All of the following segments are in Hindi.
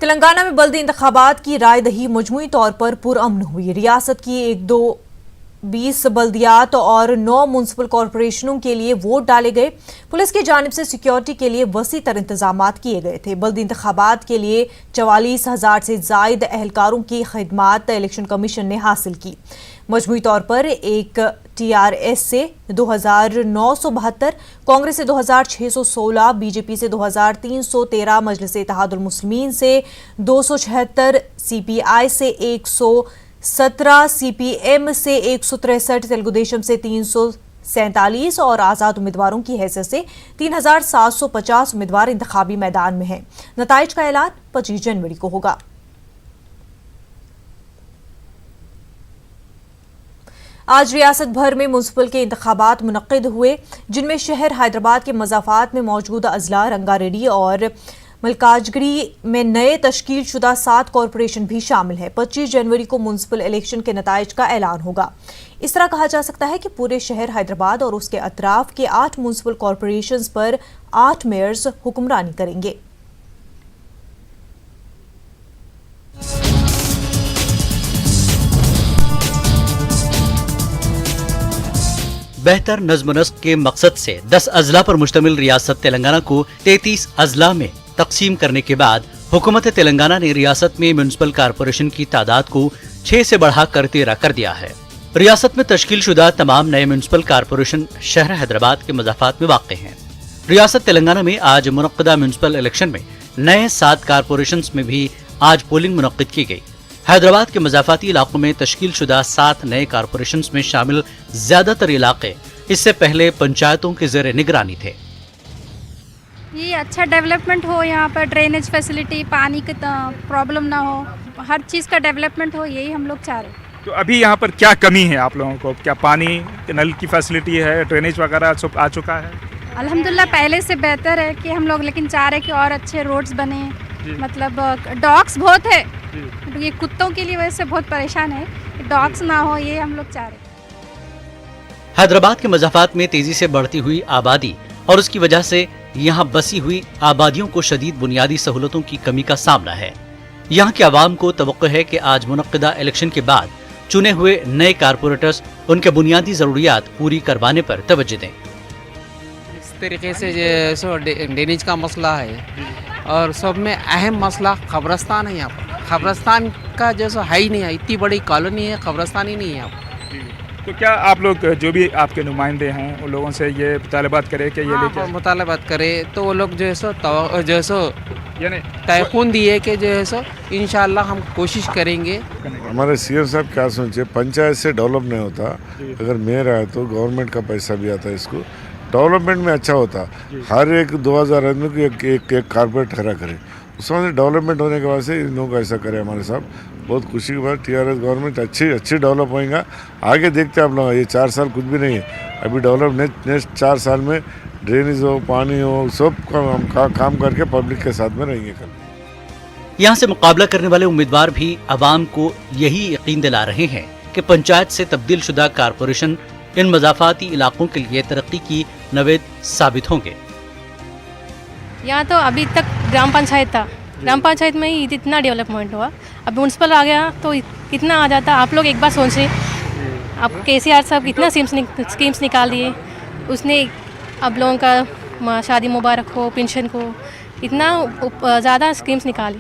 तेलंगाना में बल्दी इंतखाबात की राय दही मजमूई तौर पर पुरअमन हुई। रियासत की 20 बल्दियात और 9 म्युनिसिपल कॉरपोरेशनों के लिए वोट डाले गए। पुलिस की जानिब से सिक्योरिटी के लिए वसी तर इंतजामात किए गए थे। बल्दी इंतखाबात के लिए 44,000 से जायद एहलकारों की खिदमात इलेक्शन कमीशन ने हासिल की। मजमूई तौर पर एक TRS से 2,972, कांग्रेस से 2,616, बीजेपी से 2,313, मजलिस इत्तेहादुल मुस्लिमीन से 276, CPI से 117, CPM से 163, तेलुगुदेशम से 347 और आजाद उम्मीदवारों की हैसियत से 3,750 उम्मीदवार इंतखाबी मैदान में हैं। नताइज का ऐलान 25 जनवरी को होगा। आज रियासत भर में म्युनिसिपल के इंतखाबात मुनक्किद हुए, जिनमें शहर हैदराबाद के मज़ाफ़ात में मौजूद अजला, रंगारेड्डी और मलकाजगिरी में नए तश्कील शुदा 7 कॉरपोरेशन भी शामिल हैं। 25 जनवरी को म्युनिसिपल इलेक्शन के नताइज का ऐलान होगा। इस तरह कहा जा सकता है कि पूरे शहर हैदराबाद और उसके अतराफ के 8 म्युनिसिपल कॉरपोरेशंस पर 8 मेयर्स हुक्मरानी करेंगे। बेहतर नज़्म-ओ-नस्क के मकसद से 10 अजला पर मुश्तमिल रियासत तेलंगाना को 33 अजला में तकसीम करने के बाद हुकूमत तेलंगाना ने रियासत में म्युनिसिपल कारपोरेशन की तादाद को 6 से बढ़ाकर 13 कर दिया है। रियासत में तश्कील शुदा तमाम नए म्युनिसिपल कारपोरेशन शहर हैदराबाद के मज़ाफ़ात में वाक़ हैं। रियासत तेलंगाना में आज मुनक्किदा म्युनिसिपल इलेक्शन में नए 7 कारपोरेशन में भी आज पोलिंग मुनक्किद की गई। हैदराबाद के मज़ाफ़ाती इलाकों में तश्कील शुदा 7 नए कारपोरेशन में शामिल ज्यादातर इलाके इससे पहले पंचायतों के ज़ेरे निगरानी थे। ये अच्छा डेवलपमेंट हो, यहाँ पर ड्रेनेज फैसिलिटी, पानी की प्रॉब्लम ना हो, हर चीज़ का डेवलपमेंट हो, यही हम लोग चाह रहे हैं। तो अभी यहाँ पर क्या कमी है आप लोगों को? क्या पानी, नल की फैसिलिटी है, ड्रेनेज वगैरह सब आ चुका है? अल्हम्दुलिल्लाह पहले से बेहतर है कि हम लोग, लेकिन चाह रहे हैं कि और अच्छे रोड्स बने। मतलब डॉग्स बहुत है, ये कुत्तों के लिए वजह से बहुत परेशान है, डॉग्स ना हो, ये हम लोग चाह रहे हैं। हैदराबाद के मज़ाफ़ात में तेजी से बढ़ती हुई आबादी और उसकी वजह से यहाँ बसी हुई आबादियों को शदीद बुनियादी सहूलतों की कमी का सामना है। यहाँ के अवाम को तवक्को है कि आज मुनक्किदा इलेक्शन के बाद चुने हुए नए कारपोरेटर्स उनके बुनियादी जरूरियात पूरी करवाने पर तवज्जो दें। इस तरीके से जो ड्रेनेज का मसला है और सब में अहम मसला कब्रस्तान है। यहाँ पर कब्रस्तान का जैसा है ही नहीं है, इतनी बड़ी कॉलोनी है, कब्रस्तान ही नहीं है यहाँ पर। तो क्या आप लोग जो भी आपके नुमाइंदे हैं उन लोगों से ये मुतालबात करें कि ये लेके मुतालबात करें तो वो लोग जो है सो यानी तयक़ून दिए कि जो है सो इंशाल्लाह हम कोशिश करेंगे। हमारे CM साहब क्या सोचे, पंचायत से डेवलप नहीं होता, अगर मेयर आए तो गवर्नमेंट का पैसा भी आता है, इसको डेवलपमेंट में अच्छा होता। हर एक 2000 आदमी को एक कारपोरेट खड़ा करे, उसमें डेवलपमेंट होने के बाद से इन लोगों को ऐसा करे। हमारे साहब बहुत खुशी की बात, TRS गवर्नमेंट अच्छी डेवलप होएगा। आगे देखते हैं आप लोग, ये 4 साल कुछ भी नहीं है, अभी डेवलप नेक्स्ट 4 साल में ड्रेनेज हो, पानी हो, सब काम करके पब्लिक के साथ में रहेंगे। कल यहाँ से मुकाबला करने वाले उम्मीदवार भी अवाम को यही यकीन दिला रहे हैं कि पंचायत से तब्दील शुदा कारपोरेशन इन मज़ाफ़ाती इलाकों के लिए तरक्की की नवेद साबित होंगे। यहाँ तो अभी तक ग्राम पंचायत था, ग्राम पंचायत में ही इतना डेवलपमेंट हुआ, अब म्युनिसिपल आ गया तो कितना आ जाता। आप लोग एक बार सोचें, अब KCR साहब कितना स्कीम्स निकाल दिए उसने, अब लोगों का शादी मुबारक हो, पेंशन को, इतना ज़्यादा स्कीम्स निकाली,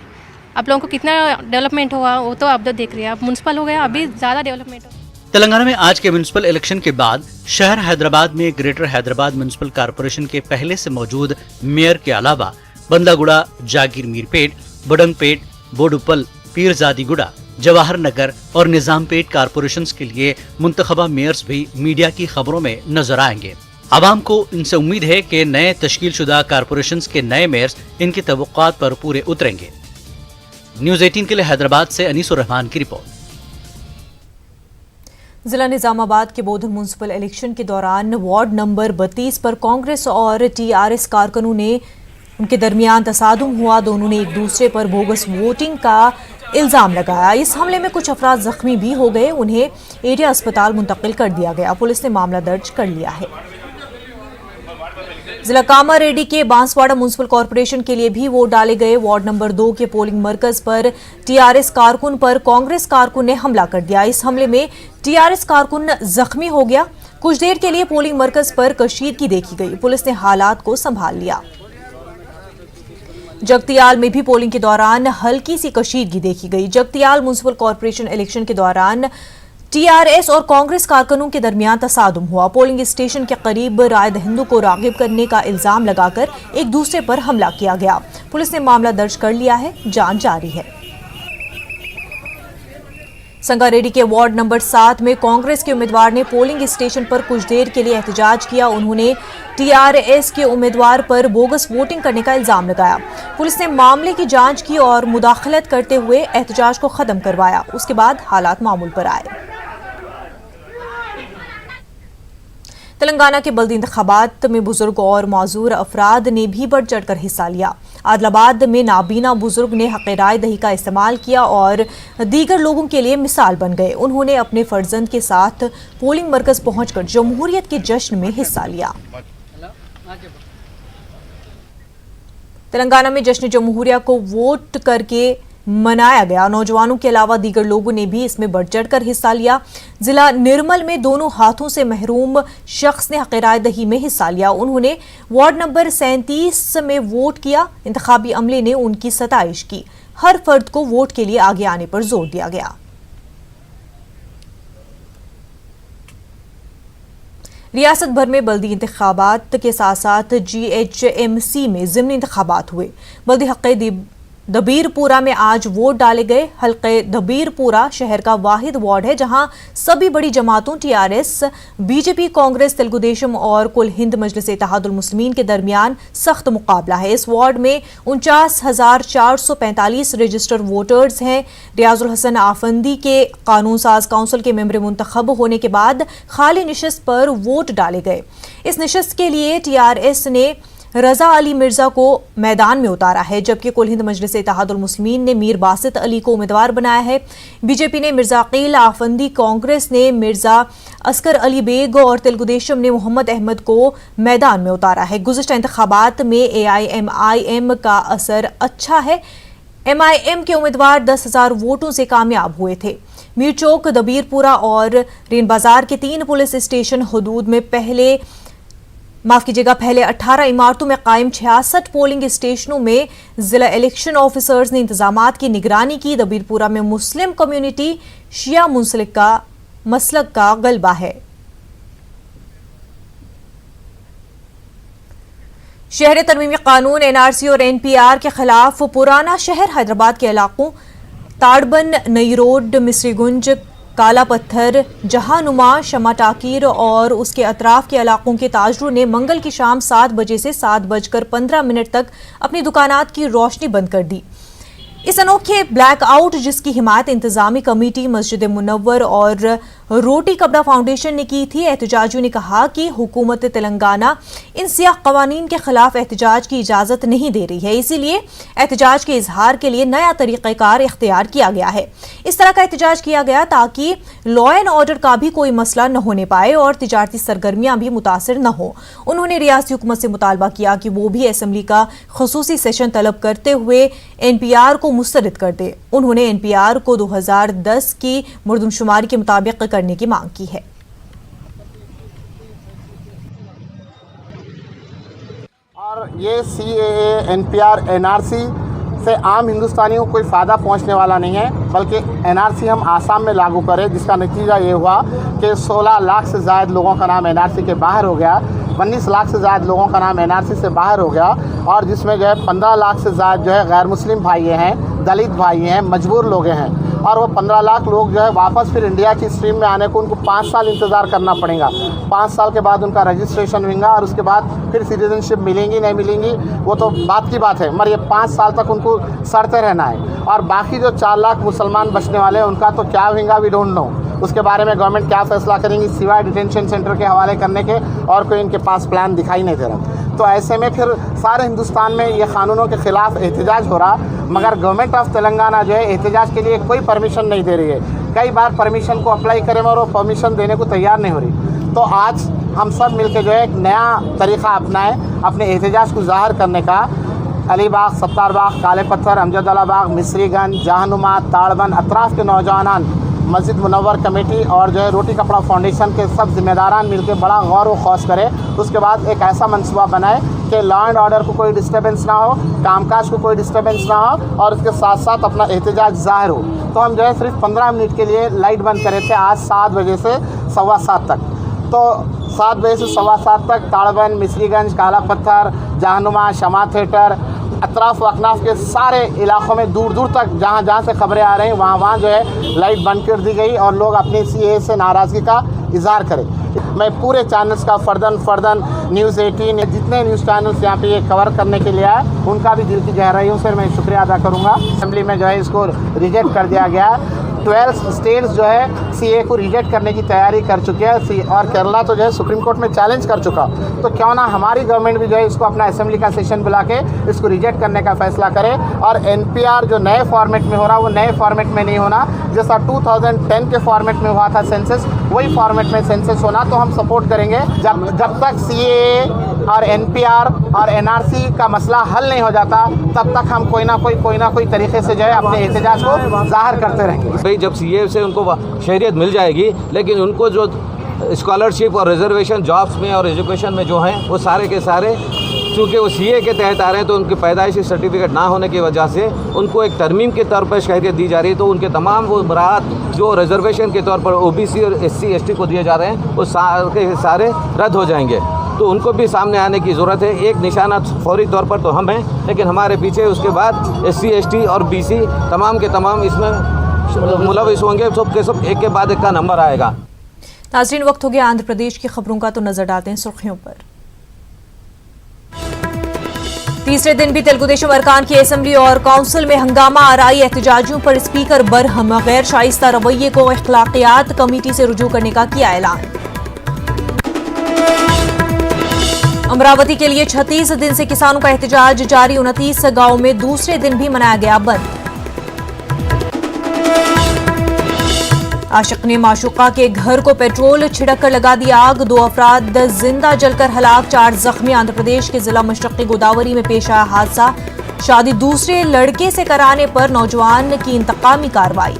आप लोगों को कितना डेवलपमेंट हुआ वो तो आप तो देख रहे हैं। अब म्युनिसिपल हो गया, अभी ज़्यादा डेवलपमेंट हो। तेलंगाना में आज के म्युनिसिपल इलेक्शन के बाद शहर हैदराबाद में ग्रेटर हैदराबाद म्युनिसिपल कारपोरेशन के पहले से मौजूद मेयर के अलावा बंदागुड़ा, जागीर मीरपेट, बडंगपेट, बोडुपल, पीरजादीगुड़ा, जवाहर नगर और निजामपेट कारपोरेशंस के लिए मुंतखबा मेयर्स भी मीडिया की खबरों में नजर आएंगे। आवाम को इनसे उम्मीद है कि नए तश्कील शुदा कारपोरेशंस के नए मेयर्स इनकी तवक्कुआत पर पूरे उतरेंगे। न्यूज़ 18 के लिए हैदराबाद से अनीसुर रहमान की रिपोर्ट। जिला निजामाबाद के बोधन म्युनिसिपल इलेक्शन के दौरान वार्ड नंबर 32 पर कांग्रेस और TRS कारकुनों ने उनके दरमियान तसादुम हुआ। दोनों ने एक दूसरे पर बोगस वोटिंग का इल्जाम लगाया। इस हमले में कुछ अफराद जख्मी भी हो गए, उन्हें एरिया अस्पताल मुंतकिल कर दिया गया। पुलिस ने मामला दर्ज कर लिया है। जिला कामारेड्डी के बांसवाड़ा म्युनिसिपल कॉर्पोरेशन के लिए भी वोट डाले गए। वार्ड नंबर 2 के पोलिंग मरकज पर टीआरएस कारकुन पर कांग्रेस कारकुन ने हमला कर दिया। इस हमले में टीआरएस कारकुन जख्मी हो गया। कुछ देर के लिए पोलिंग मरकज पर कशीदगी देखी गई। पुलिस ने हालात को संभाल लिया। जगतियाल में भी पोलिंग के दौरान हल्की सी कशीदगी देखी गई। जगतियाल म्युनिसिपल कॉर्पोरेशन इलेक्शन के दौरान टीआरएस और कांग्रेस कारकुनों के दरमियान तसादुम हुआ। पोलिंग स्टेशन के करीब रायद हिंदू को रागिब करने का इल्जाम लगाकर एक दूसरे पर हमला किया गया। पुलिस ने मामला दर्ज कर लिया है, जांच जारी है। संगारेड्डी के वार्ड नंबर 7 में कांग्रेस के उम्मीदवार ने पोलिंग स्टेशन पर कुछ देर के लिए एहतजाज किया। उन्होंने टीआरएस के उम्मीदवार पर बोगस वोटिंग करने का इल्जाम लगाया। पुलिस ने मामले की जांच की और मुदाखलत करते हुए एहतजाज को खत्म करवाया। उसके बाद हालात मामूल पर आए। तेलंगाना के बल्दी इंतखाबात में बुजुर्ग और माजूर अफराद ने भी बढ़ चढ़कर हिस्सा लिया। आदिलाबाद में नाबीना बुजुर्ग ने हक़ राय दही का इस्तेमाल किया और दीगर लोगों के लिए मिसाल बन गए। उन्होंने अपने फर्जंद के साथ पोलिंग मरकज पहुंचकर जमहूरियत के जश्न में हिस्सा लिया। तेलंगाना में जश्न जमहूरिया को वोट करके मनाया गया। नौजवानों के अलावा दीगर लोगों ने भी इसमें बढ़ चढ़कर हिस्सा लिया। जिला निर्मल में दोनों हाथों से महरूम शख्स ने हक़ राय दही में हिस्सा लिया। उन्होंने वार्ड नंबर 37 में वोट किया। इंतखाबी अमले ने उनकी सताइश की। हर फर्द को वोट के लिए आगे आने पर जोर दिया गया। रियासत भर में बल्दी इंतखाबात के साथ साथ GHMC में ज़िमनी इंतखाबात हुए। बल्दी हक़ दबीरपुरा में आज वोट डाले गए। हल्के दबीरपुरा शहर का वाहिद वार्ड है जहां सभी बड़ी जमातों टीआरएस, बीजेपी, कांग्रेस, तेलुगुदेशम और कुल हिंद मजलिस इत्तेहादुल मुस्लिमीन के दरमियान सख्त मुकाबला है। इस वार्ड में 49,445 रजिस्टर्ड वोटर्स हैं। रियाजुल हसन आफंदी के कानून साज काउंसिल के मेंबर मुंतखब होने के बाद खाली निशस्त पर वोट डाले गए। इस निशस्त के लिए टीआरएस ने रजा अली मिर्जा को मैदान में उतारा है, जबकि कुल हिंद मजलिस इत्तेहादुल मुस्लिमीन ने मीर बासित अली को उम्मीदवार बनाया है। बीजेपी ने मिर्जा अकील आफंदी, कांग्रेस ने मिर्जा असकर अली बेग और तेलुगुदेशम ने मोहम्मद अहमद को मैदान में उतारा है। गुज़िश्ता इंतखाबात में AIMIM का असर अच्छा है। MIM के उम्मीदवार 10,000 वोटों से कामयाब हुए थे। मीर चौक, दबीरपुरा और रेन बाजार के 3 पुलिस स्टेशन हदूद में पहले 18 इमारतों में कायम 66 पोलिंग स्टेशनों में जिला इलेक्शन ऑफिसर्स ने इंतजामात की निगरानी की। दबीरपुरा में मुस्लिम कम्युनिटी शिया मुंसलिक का मसलक का गलबा है। शहर तरमीमी कानून NRC और NPR के खिलाफ पुराना शहर हैदराबाद के इलाकों ताड़बन, नई रोड, मिस्रीगुंज, काला पत्थर, जहानुमा, शमा टाकीर और उसके अतराफ के इलाकों के ताजरों ने मंगल की शाम 7 बजे से 7:15 तक अपनी दुकानात की रोशनी बंद कर दी। इस अनोखे ब्लैकआउट जिसकी हिमायत इंतजामी कमेटी, मस्जिद मुनव्वर और रोटी कपड़ा फाउंडेशन ने की थी। एहतजाजियों ने कहा कि हुकूमत तेलंगाना इन सियाह कवानीन के खिलाफ एहतजाज की इजाजत नहीं दे रही है, इसीलिए एहतजाज के इजहार के लिए नया तरीक़ाकार इख्तियार किया गया है। इस तरह का एहतजाज किया गया ताकि लॉ एंड ऑर्डर का भी कोई मसला न होने पाए और तिजारती सरगर्मियां भी मुतासिर न हो। उन्होंने रियासती हुकूमत से मुतालबा किया कि वो भी असम्बली का खुसूसी सेशन तलब करते हुए NPR को मुस्तरद कर दे। उन्होंने NPR को 2010 की मरदमशुमारी के मुताबिक करने की मांग की है। और ये CAA, NPR, NRC से आम हिंदुस्तानियों को कोई फ़ायदा पहुंचने वाला नहीं है, बल्कि NRC हम आसाम में लागू करें जिसका नतीजा ये हुआ कि 16 लाख से ज़्यादा लोगों का नाम NRC के बाहर हो गया, 19 लाख से ज़्यादा लोगों का नाम NRC से बाहर हो गया और जिसमें जो है 15 लाख से ज़्यादा जो है गैर मुस्लिम भाई हैं, दलित भाई हैं, मजबूर लोग हैं और वो 15 लाख लोग जो है वापस फिर इंडिया की स्ट्रीम में आने को उनको 5 साल इंतज़ार करना पड़ेगा। 5 साल के बाद उनका रजिस्ट्रेशन होगा और उसके बाद फिर सिटीजनशिप मिलेंगी नहीं मिलेंगी वो तो बात की बात है, मगर ये 5 साल तक उनको सड़ते रहना है। और बाकी जो 4 लाख मुसलमान बचने वाले हैं उनका तो क्या होगा वी डोंट नो, उसके बारे में गवर्नमेंट क्या फैसला करेंगी सिवाय डिटेंशन सेंटर के हवाले करने के, और कोई इनके पास प्लान दिखाई नहीं दे रहा। तो ऐसे में फिर सारे हिंदुस्तान में ये कानूनों के ख़िलाफ़ एहतजाज हो रहा, मगर गवर्नमेंट ऑफ तेलंगाना जो है एहतजाज के लिए कोई परमिशन नहीं दे रही है। कई बार परमिशन को अप्लाई करें और वो परमिशन देने को तैयार नहीं हो रही। तो आज हम सब मिलकर जो है एक नया तरीक़ा अपनाएं अपने एहतजाज को ज़ाहिर करने का। अलीबाग, सत्तारबाग, काले पत्थर, अमजदवाला बाग, मिस्रीगंज, जहानुमा, ताड़बंद अतराफ़ के नौजवान, मस्जिद मुनव्वर कमेटी और जो है रोटी कपड़ा फाउंडेशन के सब जिम्मेदारान मिलकर बड़ा गौर व खौस करें। उसके बाद एक ऐसा मनसूबा बनाए कि लॉ एंड ऑर्डर को कोई डिस्टर्बेंस ना हो, कामकाज को कोई डिस्टर्बेंस ना हो और उसके साथ साथ अपना एहतजाज ज़ाहिर हो। तो हम जो है सिर्फ 15 मिनट के लिए लाइट बंद करे थे आज 7 बजे से 7:15 तक। तो 7 बजे से 7:15 तक ताड़बंद, मिस्रीगंज, काला पत्थर, जहानुमा, शमा थिएटर, अतराफ़ अकनाफ के सारे इलाक़ों में दूर दूर तक जहाँ से खबरें आ रही हैं वहाँ जो है लाइट बंद कर दी गई और लोग अपनी CAA से नाराज़गी का इजहार करें। मैं पूरे चैनल्स का फर्दन न्यूज़ 18 जितने न्यूज़ चैनल्स यहाँ पे ये कवर करने के लिए आए उनका भी दिल की गहराइयों से मैं शुक्रिया अदा करूँगा। असेंबली में जो है इसको रिजेक्ट कर दिया गया। 12 स्टेट्स जो है CAA को रिजेक्ट करने की तैयारी कर चुके हैं और केरला तो जो है सुप्रीम कोर्ट में चैलेंज कर चुका। तो क्यों ना हमारी गवर्नमेंट भी जो है इसको अपना असेंबली का सेशन बुला के इसको रिजेक्ट करने का फैसला करे और NPR जो नए फॉर्मेट में हो रहा वो नए फॉर्मेट में नहीं होना, जैसा 2010 के फॉर्मेट में हुआ था सेंसस, वही फॉर्मेट में सेंसस होना। तो हम सपोर्ट करेंगे जब तक CAA और NPR और NRC का मसला हल नहीं हो जाता तब तक हम कोई ना कोई तरीके से जो है अपने एहतजाज को ज़ाहिर करते रहेंगे। भाई जब CAA से उनको शहरियत मिल जाएगी, लेकिन उनको जो स्कॉलरशिप और रिजर्वेशन जॉब्स में और एजुकेशन में जो हैं वो सारे के सारे चूँकि वो CAA के तहत आ रहे हैं तो उनके पैदाइशी सर्टिफिकेट ना होने की वजह से उनको एक तरमीम के तौर पर शहरियत दी जा रही है। तो उनके तमाम वो मराहत जो रिजर्वेशन के तौर पर OBC और SC ST को दिए जा रहे हैं वो सारे रद्द हो जाएंगे। तो उनको भी सामने आने की ज़रूरत है। एक निशाना फौरी तौर पर तो हम हैं, लेकिन हमारे पीछे उसके बाद SC ST और BC तमाम के तमाम इसमें मुलविस होंगे। सब के सब एक के बाद एक का नंबर आएगा। नाज़रीन, वक्त हो गया आंध्र प्रदेश की खबरों का, तो नजर डालते हैं सुर्खियों पर। तीसरे दिन भी तेलुगुदेशम अरकान की असेंबली और काउंसिल में हंगामा। आरआई एहतजाजियों पर स्पीकर बरहम गैर शाइस्ता रवैये को अखलाकियात कमेटी से रुजू करने का किया ऐलान। अमरावती के लिए 36 दिन से किसानों का एहतजाज जारी। 29 गांवों में दूसरे दिन भी मनाया गया बंद। आशिक ने माशूका के घर को पेट्रोल छिड़क कर लगा दी आग। 2 अफराद जिंदा जलकर हलाक, 4 जख्मी। आंध्र प्रदेश के जिला मशरक़ी गोदावरी में पेश आया हादसा। शादी दूसरे लड़के से कराने पर नौजवान की इंतकामी कार्रवाई।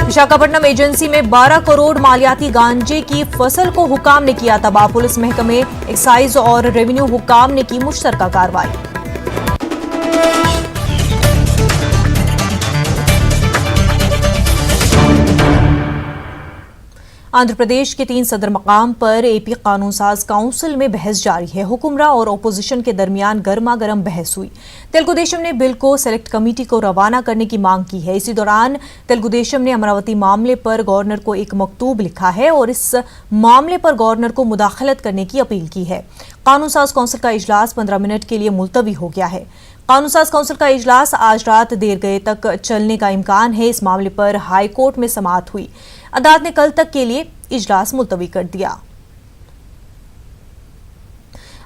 विशाखापट्टनम एजेंसी में 12 करोड़ मालियाती गांजे की फसल को हुकाम ने किया तबाह। पुलिस महकमे, एक्साइज और रेवेन्यू हुकाम ने की मुश्तरका कार्रवाई। आंध्र प्रदेश के 3 सदर मकाम पर AP कानून साज काउंसिल में बहस जारी है। हुक्मरां और ओपोजिशन के दरमियान गर्मा गर्म बहस हुई। तेलुगुदेशम ने बिल को सेलेक्ट कमेटी को रवाना करने की मांग की है। इसी दौरान तेलुगुदेशम ने अमरावती मामले पर गवर्नर को एक मकतूब लिखा है और इस मामले पर गवर्नर को मुदाखलत करने की अपील की है। कानून साज काउंसिल का इजलास 15 मिनट के लिए मुलतवी हो गया है। कानून साज काउंसिल का इजलास आज रात देर गए तक चलने का इम्कान है। इस मामले पर हाई कोर्ट में समाअत हुई। अदालत ने कल तक के लिए इजलास मुलतवी कर दिया।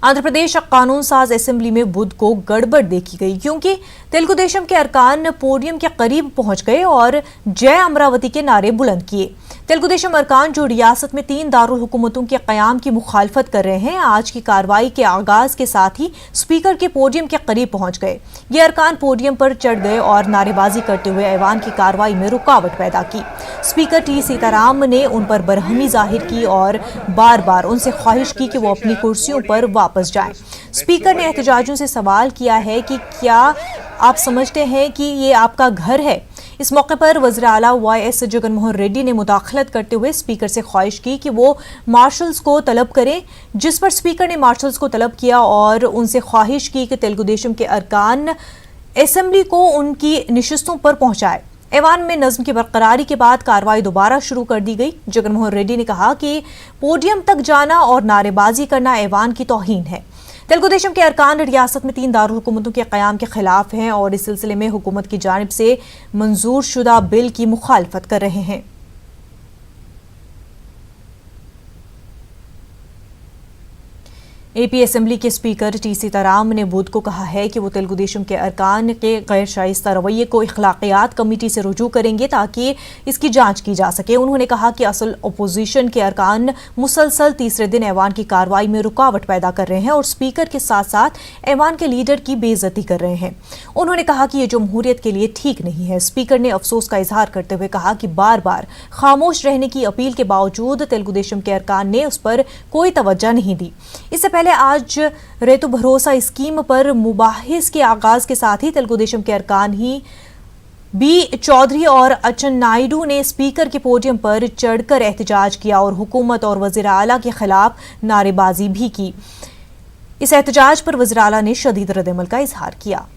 आंध्र प्रदेश कानून साज असेंबली में बुध को गड़बड़ देखी गई क्योंकि तेलुगुदेशम के अरकान पोडियम के करीब पहुंच गए और जय अमरावती के नारे बुलंद किए। तेलुगुदेशम अरकान जो रियासत में 3 दारुल हुकूमतों के क़याम की मुखालफत कर रहे हैं, आज की कार्रवाई के आगाज के साथ ही स्पीकर के पोडियम के करीब पहुंच गए। ये अरकान पोडियम पर चढ़ गए और नारेबाजी करते हुए ऐवान की कार्रवाई में रुकावट पैदा की। स्पीकर T सीताराम ने उन पर बरहमी जाहिर की और बार बार उनसे ख्वाहिश की कि वो अपनी कुर्सियों पर वापस जाएं। स्पीकर ने एहतजाजियों से सवाल किया है कि क्या आप समझते हैं कि ये आपका घर है। इस मौके पर वज़ीर आला YS जगनमोहन रेड्डी ने मुदाखलत करते हुए स्पीकर से ख्वाहिश की कि वो मार्शल्स को तलब करें, जिस पर स्पीकर ने मार्शल्स को तलब किया और उनसे ख्वाहिश की कि तेलुगुदेशम के अरकान असेंबली को उनकी नशिस्तों पर पहुंचाए। ऐवान में नज्म की बरकरारी के बाद कार्रवाई दोबारा शुरू कर दी गई। जगनमोहन रेड्डी ने कहा कि पोडियम तक जाना और नारेबाजी करना ऐवान की तौहीन है। तेलुगुदेशम के अरकान रियासत में 3 दारुल हुकूमतों के क़याम के खिलाफ हैं और इस सिलसिले में हुकूमत की जानिब से मंजूर शुदा बिल की मुखालफत कर रहे हैं। एपी असेंबली के स्पीकर टी सीताराम ने बुध को कहा है कि वो तेलुगु देशम के अरकान के गैर शाइस्ता रवैये को इखलाकियात कमेटी से रुजू करेंगे ताकि इसकी जांच की जा सके। उन्होंने कहा कि असल अपोजिशन के अरकान मुसलसल तीसरे दिन ऐवान की कार्रवाई में रुकावट पैदा कर रहे हैं और स्पीकर के साथ साथ ऐवान के लीडर की बेइज्जती कर रहे हैं। उन्होंने कहा कि ये जमहूरियत के लिए ठीक नहीं है। स्पीकर ने अफसोस का इजहार करते हुए कहा कि बार बार खामोश रहने की अपील के बावजूद तेलुगु देशम के अरकान ने उस पर कोई तवज्जो नहीं दी। इससे पहले आज रेतु भरोसा स्कीम पर मुबाहिस के आगाज के साथ ही तेलुगु देशम के अरकान ही बी चौधरी और अचन नायडू ने स्पीकर के पोडियम पर चढ़कर एहतजाज किया और हुकूमत और वज़ीर आला के खिलाफ नारेबाजी भी की। इस एहतजाज पर वज़ीर आला ने शदीद रद्द-ए-अमल का इजहार किया।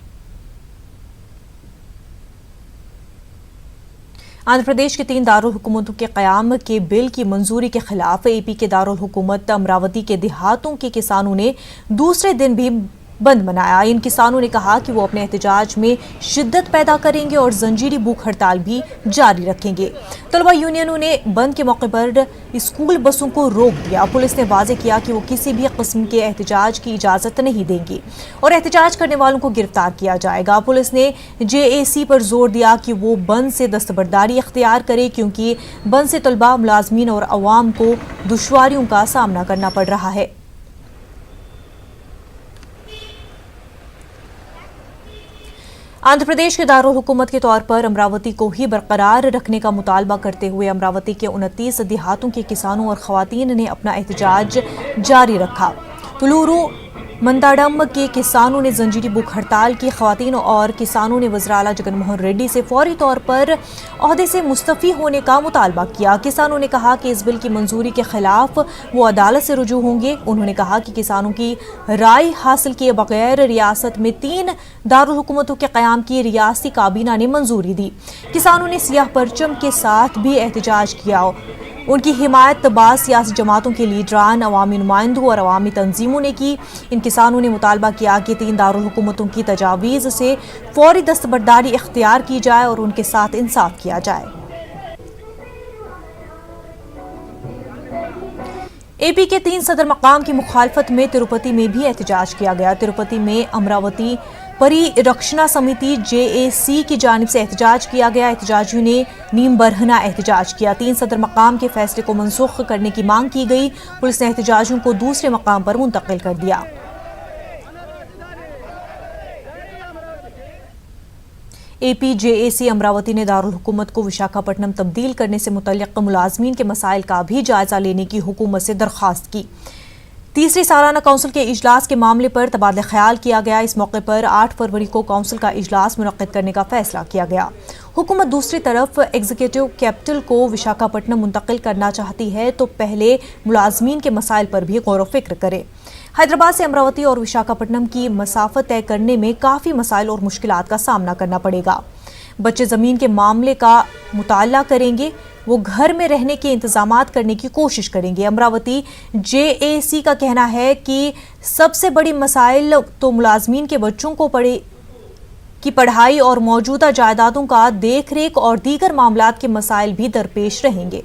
आंध्र प्रदेश के 3 दारुल हुकूमतों के क़याम के बिल की मंजूरी के खिलाफ एपी के दारुल हुकूमत अमरावती के देहातों के किसानों ने दूसरे दिन भी बंद मनाया। इन किसानों ने कहा कि वो अपने एहतजाज में शिद्दत पैदा करेंगे और जंजीरी भूख हड़ताल भी जारी रखेंगे। तलबा यूनियनों ने बंद के मौके पर स्कूल बसों को रोक दिया। पुलिस ने वाजे किया कि वो किसी भी किस्म के एहतजाज की इजाज़त नहीं देंगी और एहतजाज करने वालों को गिरफ्तार किया जाएगा। पुलिस ने जेएसी पर जोर दिया कि वो बंद से दस्तबरदारी इख्तियार करे क्योंकि बंद से तलबा, मुलाजमीन और अवाम को दुश्वारियों का सामना करना पड़ रहा है। आंध्र प्रदेश के दारुल हुकूमत के तौर पर अमरावती को ही बरकरार रखने का मुतालबा करते हुए अमरावती के 29 देहातों के किसानों और खवातीन ने अपना एहतजाज जारी रखा। तुलूरू मंदाडम के किसानों ने जंजीरी भूख हड़ताल की। खवातीन और किसानों ने वज़ीर आला जगनमोहन रेड्डी से फौरी तौर पर ओहदे से मुस्तफ़ी होने का मुतालबा किया। किसानों ने कहा कि इस बिल की मंजूरी के खिलाफ वो अदालत से रुजू होंगे। उन्होंने कहा कि किसानों की राय हासिल किए बगैर रियासत में 3 दारुल हुकूमतों के क़याम की रियासती काबीना ने मंजूरी दी। किसानों ने सियाह परचम के साथ भी एहतजाज किया। उनकी हिमायत बाज़ सियासी जमातों के लीडरान, अवामी नुमाइंदों और अवामी तंजीमों ने की। इन किसानों ने मुतालबा किया कि 3 दारुल हुकूमतों की तजावीज़ से फौरी दस्तबरदारी इख्तियार की जाए और उनके साथ इंसाफ किया जाए। एपी के 3 सदर मकाम की मुखालफत में तिरुपति में भी एहतजाज किया गया। तिरुपति में अमरावती परिरक्षणा समिति जेएसी की जानिब से एहतजाज किया गया। एहतजाजियों ने नीम बरहना एहतजाज किया। 3 सदर मकाम के फैसले को मनसूख करने की मांग की गई। पुलिस ने एहतजाजियों को दूसरे मकाम पर मुंतकिल कर दिया। एपी जेएसी अमरावती ने दारुल हुकूमत को विशाखापट्टनम तब्दील करने से मुतल्लिक़ मुलाजमीन के मसाइल का भी जायजा लेने की हुकूमत से दरख्वास्त की। तीसरी सालाना काउंसिल के इजलास के मामले पर तबादला ख्याल किया गया। इस मौके पर 8 फरवरी को काउंसिल का इजलास मुनक्किद करने का फैसला किया गया। हुकूमत दूसरी तरफ एग्जीक्यूटिव कैपिटल को विशाखापट्टनम मुंतकिल करना चाहती है तो पहले मुलाजमीन के मसाइल पर भी गौर व फिक्र करे। हैदराबाद से अमरावती और विशाखापट्टनम की मसाफत तय करने में काफ़ी मसाइल और मुश्किलात का सामना करना पड़ेगा। बच्चे ज़मीन के मामले का मुताला करेंगे, वो घर में रहने के इंतजामात करने की कोशिश करेंगे। अमरावती जेएसी का कहना है कि सबसे बड़ी मसाइल तो मुलाजमीन के बच्चों को की पढ़ाई और मौजूदा जायदादों का देखरेख और दीगर मामलात के मसाइल भी दरपेश रहेंगे।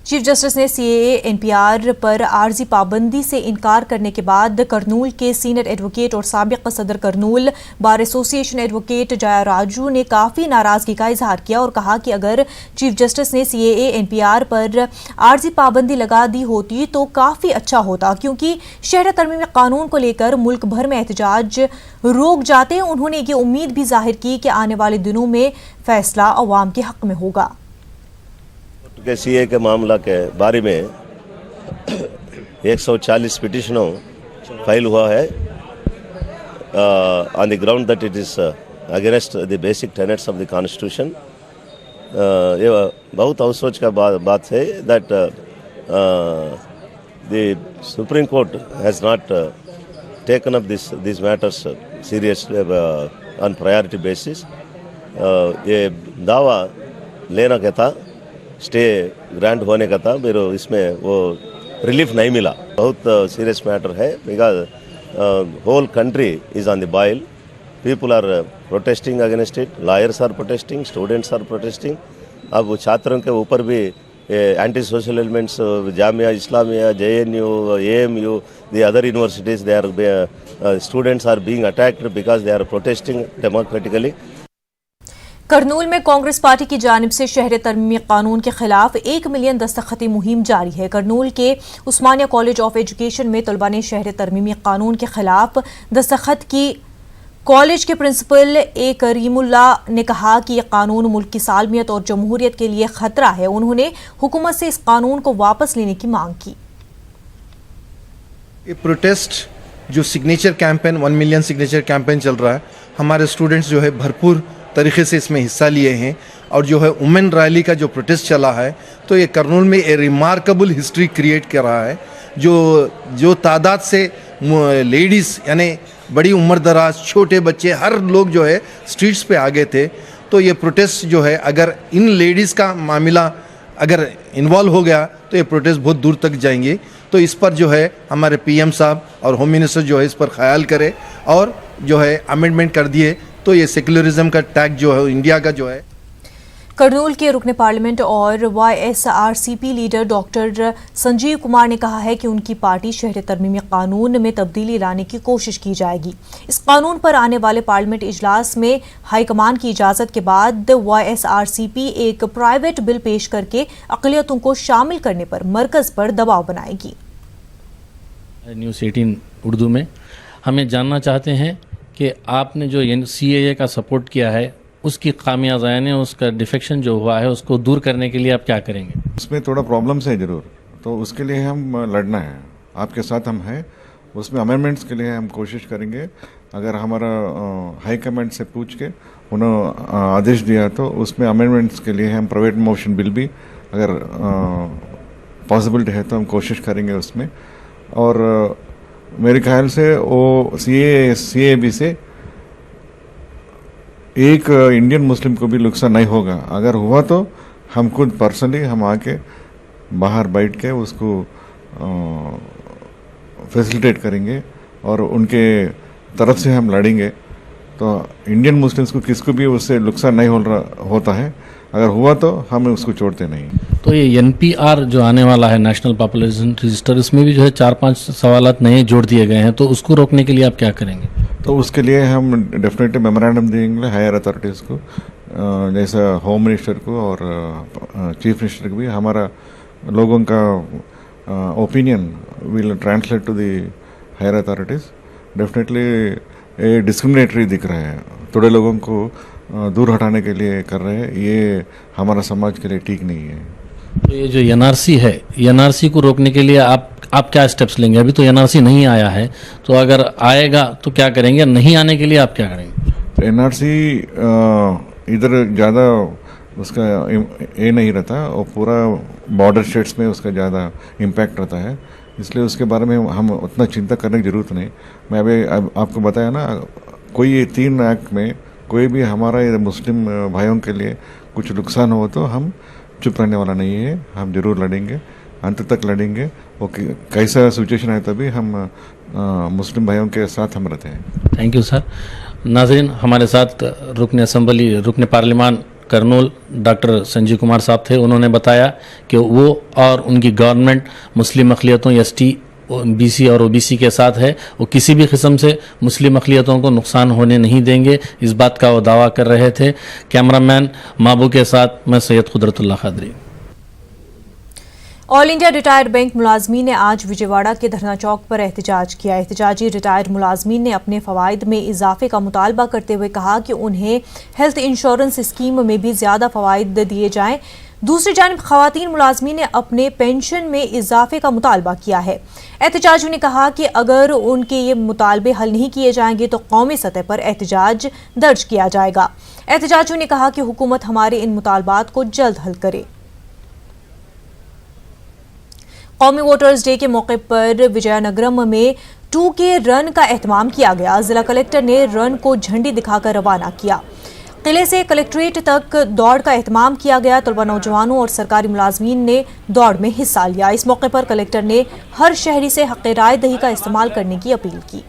चीफ जस्टिस ने सीएए एनपीआर पर आर्जी पाबंदी से इनकार करने के बाद करनूल के सीनियर एडवोकेट और साबिक सदर Kurnool bar association advocate Jaya Raju ने काफ़ी नाराज़गी का इजहार किया और कहा कि अगर चीफ जस्टिस ने सीएए एनपीआर पर आर्जी पाबंदी लगा दी होती तो काफ़ी अच्छा होता, क्योंकि शहर तरमीम कानून को लेकर मुल्क भर में एहतजाज रुक जाते। उन्होंने ये उम्मीद भी जाहिर की कि आने वाले दिनों में फैसला अवाम के हक में होगा। के सीए के मामला के बारे में 140 पिटिशनों फाइल हुआ है on the ground that it is against the basic tenets of the constitution. ये बहुत अफसोस का बात है that the supreme court has not taken up this matters seriously on priority basis. ये दावा लेना क्या था, स्टे ग्रांट होने का था, मेरे इसमें वो रिलीफ नहीं मिला। बहुत सीरियस मैटर है because whole country is on the boil, people are protesting against it, lawyers are protesting, students are protesting, अब वो छात्रों के ऊपर भी anti social elements Jamia Islamia JNU AMU the other universities they are students are being attacked because they are protesting democratically. Kurnool में कांग्रेस पार्टी की जानिब से शहर तरमीमी कानून के खिलाफ 1 मिलियन दस्तखती मुहिम जारी है। करनूल के उस्मानिया कॉलेज ऑफ एजुकेशन में तलबा ने शहर तरमीमी कानून के खिलाफ दस्तखत की। कॉलेज के प्रिंसिपल ए करीमुल्ला ने कहा कि यह कानून मुल्क की सालमियत और जमहूरियत के लिए खतरा है। उन्होंने हुकूमत से इस कानून को वापस लेने की मांग की। ये प्रोटेस्ट जो signature campaign 1 million signature campaign चल रहा है, हमारे स्टूडेंट्स जो है भरपूर तरीके से इसमें हिस्सा लिए हैं और जो है वुमेन रैली का जो प्रोटेस्ट चला है, तो ये करनूल में एक रिमार्केबल हिस्ट्री क्रिएट कर रहा है। जो तादाद से लेडीज़ यानी बड़ी उम्र दराज छोटे बच्चे हर लोग जो है स्ट्रीट्स पे आ गए थे, तो ये प्रोटेस्ट जो है अगर इन लेडीज़ का मामला अगर इन्वॉल्व हो गया तो ये प्रोटेस्ट बहुत दूर तक जाएंगे। तो इस पर जो है हमारे PM साहब और होम मिनिस्टर जो है इस पर ख्याल करे और जो है अमेंडमेंट कर दिए तो ये सेक्युलरिज्म का टैग जो है इंडिया का जो है। करनूल के रुकन पार्लियामेंट और YSRCP leader doctor Sanjeev Kumar ने कहा है कि उनकी पार्टी शहर तरमीमी कानून में तब्दीली लाने की कोशिश की जाएगी। इस कानून पर आने वाले पार्लियामेंट इजलास में हाईकमान की इजाज़त के बाद YSRCP एक प्राइवेट बिल पेश करके अक़लियतों को शामिल करने पर मरकज़ पर दबाव बनाएगी। न्यूज़ 18 उर्दू में हमें जानना चाहते हैं कि आपने जो CAA का सपोर्ट किया है उसकी खामियाजाने उसका डिफेक्शन जो हुआ है उसको दूर करने के लिए आप क्या करेंगे? उसमें थोड़ा प्रॉब्लम्स है ज़रूर, तो उसके लिए हम लड़ना है, आपके साथ हम हैं। उसमें अमेंडमेंट्स के लिए हम कोशिश करेंगे। अगर हमारा हाई कमांड से पूछ के उन्होंने आदेश दिया तो उसमें अमेंडमेंट्स के लिए हम प्राइवेट मोशन बिल भी अगर पॉसिबिलिटी है तो हम कोशिश करेंगे उसमें। और मेरे ख्याल से वो CAB से एक इंडियन मुस्लिम को भी नुकसान नहीं होगा। अगर हुआ तो हम खुद पर्सनली हम आके बाहर बैठ के उसको फैसिलिटेट करेंगे और उनके तरफ से हम लड़ेंगे। तो इंडियन मुस्लिम्स को किसको भी उससे नुकसान नहीं होता है। अगर हुआ तो हम उसको छोड़ते नहीं। तो ये NPR जो आने वाला है नेशनल पॉपुलेशन रजिस्टर, इसमें भी जो है 4-5 सवालात नए जोड़ दिए गए हैं, तो उसको रोकने के लिए आप क्या करेंगे? तो उसके लिए हम डेफिनेटली मेमोरेंडम देंगे हायर अथॉरिटीज़ को, जैसा होम मिनिस्टर को और चीफ मिनिस्टर को भी। हमारा लोगों का opinion will translate to the higher authorities. Definitely ये डिस्क्रिमिनेटरी दिख रहा है, थोड़े लोगों को दूर हटाने के लिए कर रहे हैं, ये हमारा समाज के लिए ठीक नहीं है। तो ये जो NRC है, NRC को रोकने के लिए आप क्या स्टेप्स लेंगे? अभी तो NRC नहीं आया है, तो अगर आएगा तो क्या करेंगे? नहीं आने के लिए आप क्या करेंगे? तो NRC इधर ज़्यादा उसका ये नहीं रहता और पूरा बॉर्डर स्टेट्स में उसका ज़्यादा इम्पैक्ट रहता है, इसलिए उसके बारे में हम उतना चिंता करने की ज़रूरत नहीं। मैं अभी आपको बताया ना, कोई 3 एक्ट में कोई भी हमारा मुस्लिम भाइयों के लिए कुछ नुकसान हो तो हम चुप रहने वाला नहीं है, हम जरूर लड़ेंगे, अंत तक लड़ेंगे। वो कैसा सिचुएशन है तभी हम मुस्लिम भाइयों के साथ हम रहते हैं। Thank you sir. नाज़रीन, हमारे साथ रुकन पार्लियामान करनूल डॉक्टर संजीव कुमार साहब थे। उन्होंने बताया कि वो और उनकी गवर्नमेंट मुस्लिम अक़लियतों ST BC और OBC के साथ है। वो किसी भी किस्म से मुस्लिम अक़लियतों को नुकसान होने नहीं देंगे, इस बात का वो दावा कर रहे थे। कैमरामैन माबू के साथ मैं Syed Qudratullah Khadri. All India retired bank मुलाजमीन ने आज विजयवाड़ा के धरना चौक पर एहतजाज किया। एहतजाजी रिटायर्ड मुलाजमीन ने अपने फ़वाइद में इजाफे का मुतालबा करते हुए कहा कि उन्हें हेल्थ इंश्योरेंस स्कीम में भी ज़्यादा फ़वाइद दिए जाएं। दूसरी जानिब ख़वातीन मुलाजमीन ने अपने पेंशन में इजाफे का मुतालबा किया है। एहतजाजियों ने कहा कि अगर उनके ये मुतालबे हल नहीं किए जाएंगे तो कौमी सतह पर एहतजाज दर्ज किया जाएगा। एहतजाजियों ने कहा कि हुकूमत हमारे इन मुतालबात को जल्द हल करे। कौमी वोटर्स डे के मौके पर विजयनगरम में 2K रन का एहतमाम किया गया। जिला कलेक्टर ने रन को झंडी दिखाकर रवाना किया। किले से कलेक्ट्रेट तक दौड़ का एहतमाम किया गया। तलबा, नौजवानों और सरकारी मुलाजमीन ने दौड़ में हिस्सा लिया। इस मौके पर कलेक्टर ने हर शहरी से हक़ राय दही का इस्तेमाल करने की अपील की।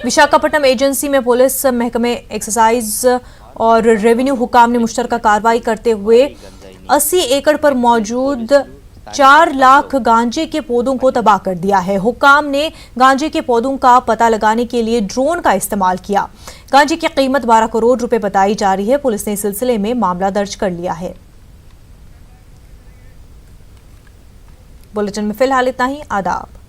विशाखापट्टनम एजेंसी में पुलिस महकमे एक्सरसाइज और रेवेन्यू हुकाम ने मुश्तरका कार्रवाई करते हुए 80 एकड़ पर मौजूद 4 लाख गांजे के पौधों को तबाह कर दिया है। हुकाम ने गांजे के पौधों का पता लगाने के लिए ड्रोन का इस्तेमाल किया। गांजे की कीमत 12 करोड़ रुपए बताई जा रही है। पुलिस ने इस सिलसिले में मामला दर्ज कर लिया है। बुलेटिन में फिलहाल इतना ही। आदाब।